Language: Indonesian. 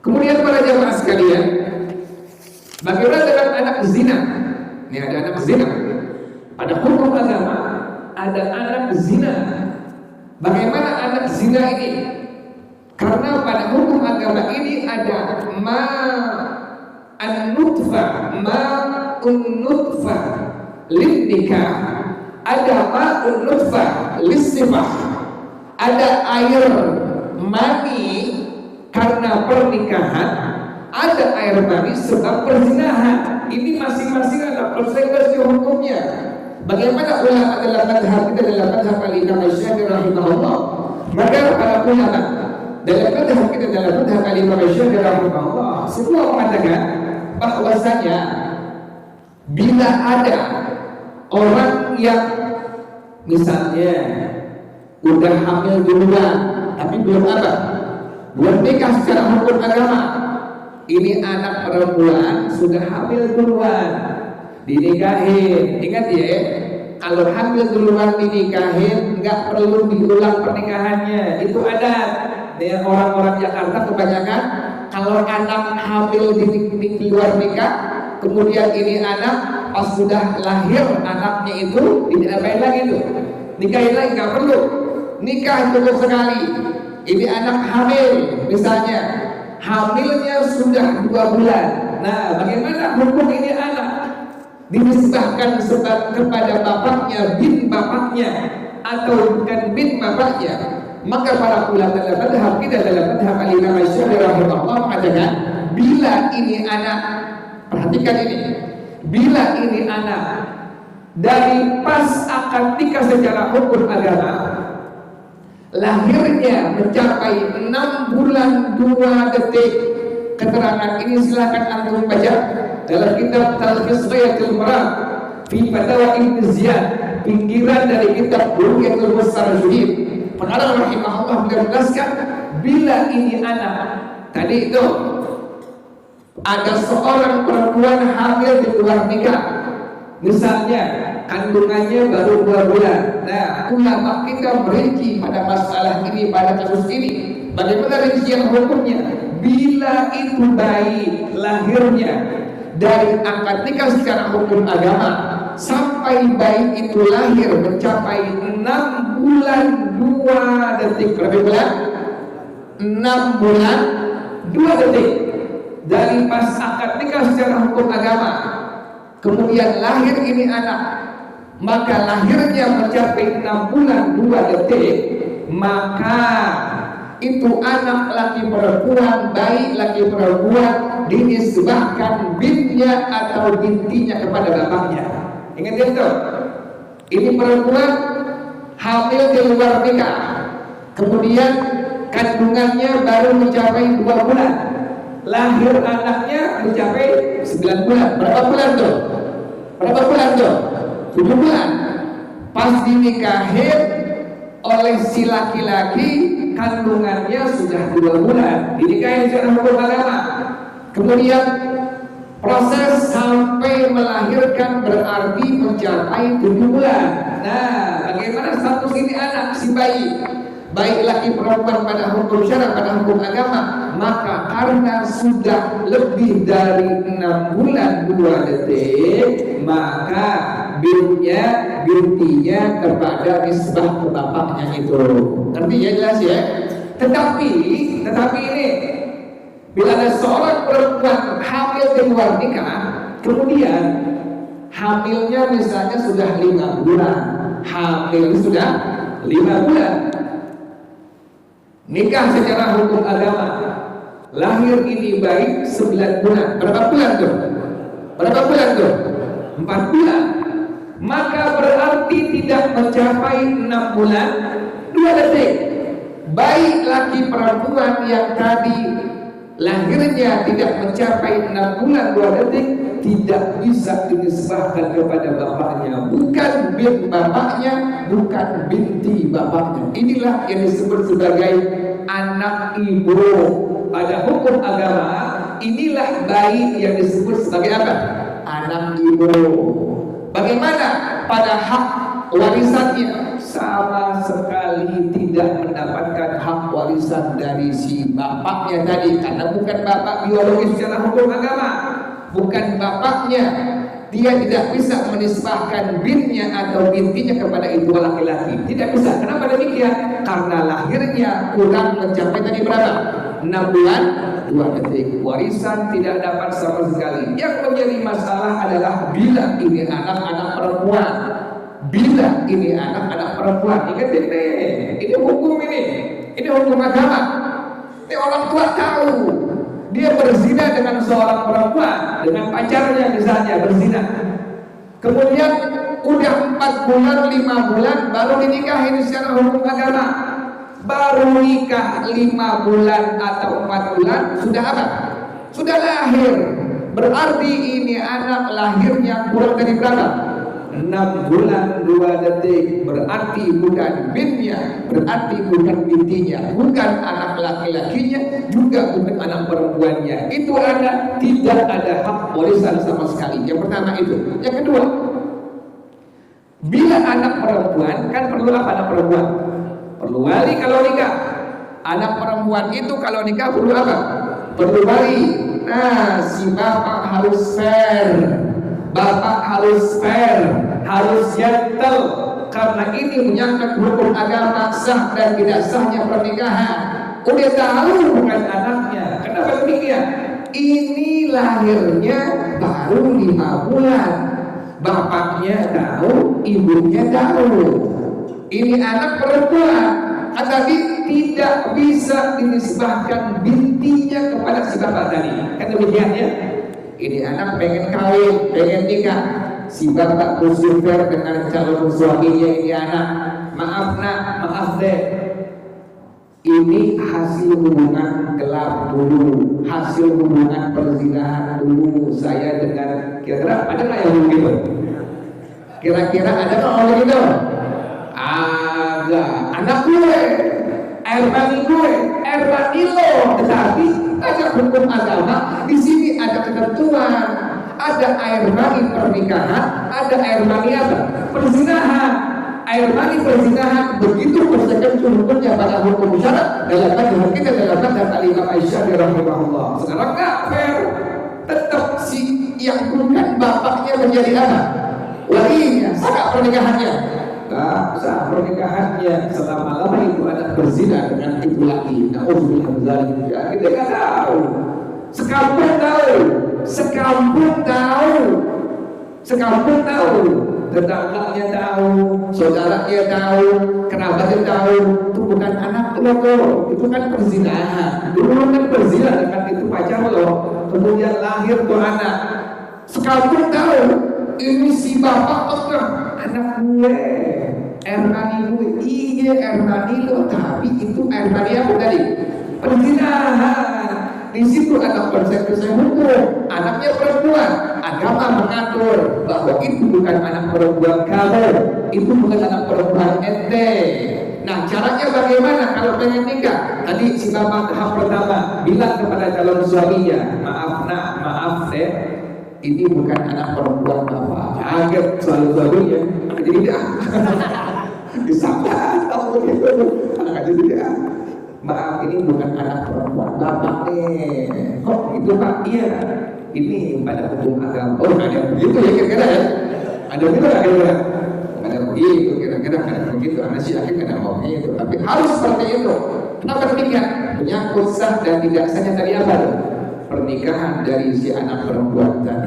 Kemudian para jamaah sekalian, bagaimana dengan anak zina? Ini ada anak zina. Pada hukum agama ada anak zina. Bagaimana anak zina ini? Karena pada hukum agama ini ada an-nutfah lin-nikah, ada ma'un-nutfah lis-sifah, ada air mani karena pernikahan, ada air mani sebab perzinahan. Ini masing-masing ada konsekuensi hukumnya. Bagaimana ulama dalam madhab kita, dalam madhab al-Imam Syafi'i rahimahullah, maka para ulama dalam madhab kita, dalam madhab al-Imam Syafi'i rahimahullah, semua mengatakan bahwasanya bila ada orang yang misalnya udah hamil duluan tapi belum nikah secara hukum agama, ini anak perempuan sudah hamil duluan dinikahin. Ingat ya, kalau hamil duluan dinikahin nggak perlu diulang pernikahannya, itu adat ya. Orang-orang Jakarta kebanyakan kalau anak hamil di luar nikah, kemudian ini anak pas sudah lahir anaknya itu diapain lagi itu, nikahin lagi, nggak perlu nikah cukup sekali. Ini anak hamil, misalnya hamilnya sudah 2 bulan. Nah, bagaimana hukum ini anak dinisbahkan kepada bapaknya, bin bapaknya, atau bukan bin bapaknya? Maka para ulama dalam madhab kita, dalam madhab al-Imam Syafi'i rahimahullah mengatakan, bila ini anak, perhatikan ini, bila ini anak dari pas akad nikah secara hukum agama, lahirnya mencapai 6 bulan 2 detik. Keterangan ini silakan antum baca dalam kitab Talkhis Ghayatul Maram fi Fatawa Ibnu Ziyad, pinggiran dari kitab Bulughul Mustarsyidin. Pengarang rahimahullah beliau menjelaskan, bila ini anak tadi itu ada seorang perempuan hamil di luar nikah, misalnya kandungannya baru 2 bulan. Nah, ulama kita merinci pada masalah ini, pada kasus ini, bagaimana rincian hukumnya. Bila itu bayi lahirnya dari akad nikah secara hukum agama sampai bayi itu lahir mencapai 6 bulan 2 detik. Berapa bulan? 6 bulan 2 detik dari pas akad nikah secara hukum agama, kemudian lahir ini anak, maka lahirnya mencapai 6 bulan 2 detik, maka itu anak laki perempuan, bayi laki perempuan, dinisbahkan binnya atau bintinya kepada bapaknya. Ingat itu, ini perempuan hamil di luar nikah, kemudian kandungannya baru mencapai 2 bulan, lahir anaknya mencapai 9 bulan. Berapa bulan tuh? 7 bulan. Pas dinikahin oleh si laki-laki, kandungannya sudah 2 bulan, dinikahin secara hukum agama. Kemudian proses sampai melahirkan berarti mencapai 7 bulan. Nah, bagaimana status ini anak, si bayi, baik laki perempuan pada hukum syara, pada hukum agama? Maka karena sudah lebih dari 6 bulan 2 detik, maka bintinya kepada nisbah ke bapaknya itu. Ngerti ya, jelas ya? Tetapi ini, bila ada seorang perempuan hamil di luar nikah, kemudian hamilnya misalnya sudah 5 bulan, hamil sudah 5 bulan, nikah secara hukum agama, lahir ini bayi 9 bulan. Berapa bulan tuh? 4 bulan. Maka berarti tidak mencapai 6 bulan 2 detik. Baik laki perempuan yang tadi lahirnya tidak mencapai 6 bulan 2 detik tidak bisa dinisbahkan kepada bapaknya, bukan bin bapaknya, bukan binti bapaknya. Inilah yang disebut sebagai anak ibu. Pada hukum agama, inilah bayi yang disebut sebagai apa? Anak ibu. Bagaimana pada hak warisannya? sama sekali tidak mendapatkan hak warisan dari si bapaknya tadi, karena bukan bapak biologis secara hukum agama, bukan bapaknya. Dia tidak bisa menisbahkan binnya atau bintinya kepada ibu laki-laki, tidak bisa. Kenapa demikian? Karena lahirnya kurang mencapai tadi berapa? 6 bulan 2 detik. Warisan tidak dapat sama sekali. Yang menjadi masalah adalah bila ini anak-anak perempuan. Bila ini anak-anak perempuan, ingat ini hukum ini hukum agama. Ini orang tua tahu dia berzina dengan seorang perempuan, dengan pacarnya misalnya berzina. Kemudian udah 4 bulan, 5 bulan baru dinikahin secara hukum agama. Baru nikah 5 bulan atau 4 bulan sudah apa? Sudah lahir. Berarti ini anak lahirnya kurang dari berapa? 6 bulan 2 detik. Berarti bukan binnya, berarti bukan bintinya, bukan anak laki-lakinya, juga bukan anak perempuannya. Itu anak tidak ada hak warisan sama sekali. Yang pertama itu. Yang kedua, bila anak perempuan, kan perlu apa anak perempuan? Perlu wali kalau nikah. Anak perempuan itu kalau nikah perlu apa? Perlu wali. Nah, si bapak harus fair. Bapak harus fair, harus gentle, karena ini menyangkut hukum agama, sah dan tidak sahnya pernikahan. Udah tahu bukan anaknya. Kenapa demikian? Ini lahirnya baru 5 bulan. Bapaknya tahu, ibunya tahu. Ini anak perempuan, tetapi tidak bisa dinisbahkan bintinya kepada si bapak tadi. Kan demikian ya? Ini anak pengen kawin, pengen nikah. Si bapak bersufer dengan calon suaminya ini anak. Maaf nak, maaf deh. Ini hasil hubungan gelap dulu, hasil hubungan perzinahan dulu. Saya dengan kira-kira ada nggak yang begitu? Kira-kira ada nggak orang begitu? Ada. Anak gue, air mani gue, air mani lo. Tetapi ada hukum agama. Di sini ada ketentuan. Ada air mani pernikahan, ada air mani apa? Perzinahan. Air mani perzinahan begitu konsekuensi hukumnya pada hukum syarat dalam madhab kita, dalam madhab Imam Asy-Syafi'i rahimahullah. Sekarang nggak fair, tetap si yang bukan bapaknya menjadi apa? Walinya. Sah pernikahannya? Nggak sah pernikahannya selama lama itu anak berzina dengan ibu laki. Nauzubillah min dzalik. Kita nggak tahu. Sekampung tahu, sekampung tahu, sekampung tahu. Tetangganya tahu, saudaranya tahu, kerabatnya tahu, itu bukan anak lo, itu kan perzinahan. Dulu kan berzina dengan itu pacar lo, kemudian lahir tuh anak. Sekampung tahu, ini si bapak anak gue, Ermani gue, iya Ermani lo, tapi itu Ermani apa tadi? Perzinahan. Di situ ada konsekuensi hukum. Anaknya perempuan, agama mengatur bahwa itu bukan anak perempuan kamu, itu bukan anak perempuan ente. Nah, caranya bagaimana kalau pengen nikah? Tadi si bapak tahap pertama bilang kepada calon suaminya, maaf nak, maaf deh, ini bukan anak perempuan bapak. Kaget calon suaminya, jadi dia disangka tahu gitu, anak jadi dia. Maaf, ini bukan anak perempuan bapak nih. Kok itu pak? Iya, ini pada hukum agama. Oh, ada begitu ya kira-kira ya? Ada begitu nggak kira-kira? Ada begitu kira-kira, ada begitu. Anak si akhir ada mau itu, tapi harus seperti itu. Kenapa demikian? Menyangkut sah dan tidak sahnya tadi apa? Pernikahan dari si anak perempuan tadi.